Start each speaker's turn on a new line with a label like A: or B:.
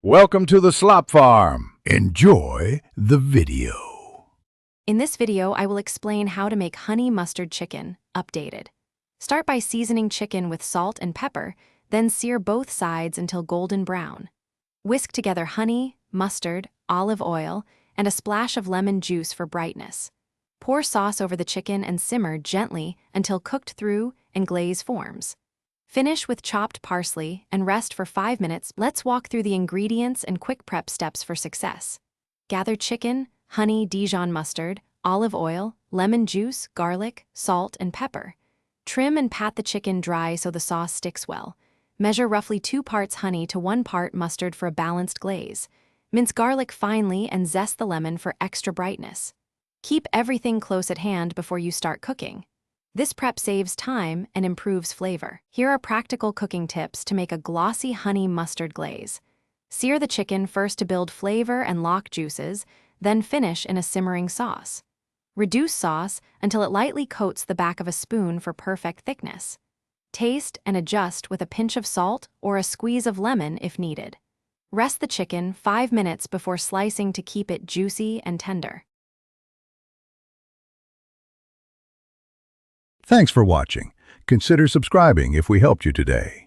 A: Welcome to the Slop Farm. Enjoy the video.
B: In this video, I will explain how to make honey mustard chicken, updated. Start by seasoning chicken with salt and pepper, then sear both sides until golden brown. Whisk together honey, mustard, olive oil, and a splash of lemon juice for brightness. Pour sauce over the chicken and simmer gently until cooked through and glaze forms. Finish with chopped parsley and rest for 5 minutes. Let's walk through the ingredients and quick prep steps for success. Gather chicken, honey, Dijon mustard, olive oil, lemon juice, garlic, salt, and pepper. Trim and pat the chicken dry so the sauce sticks well. Measure roughly 2 parts honey to 1 part mustard for a balanced glaze. Mince garlic finely and zest the lemon for extra brightness. Keep everything close at hand before you start cooking. This prep saves time and improves flavor. Here are practical cooking tips to make a glossy honey mustard glaze. Sear the chicken first to build flavor and lock juices, then finish in a simmering sauce. Reduce sauce until it lightly coats the back of a spoon for perfect thickness. Taste and adjust with a pinch of salt or a squeeze of lemon if needed. Rest the chicken 5 minutes before slicing to keep it juicy and tender.
A: Thanks for watching. Consider subscribing if we helped you today.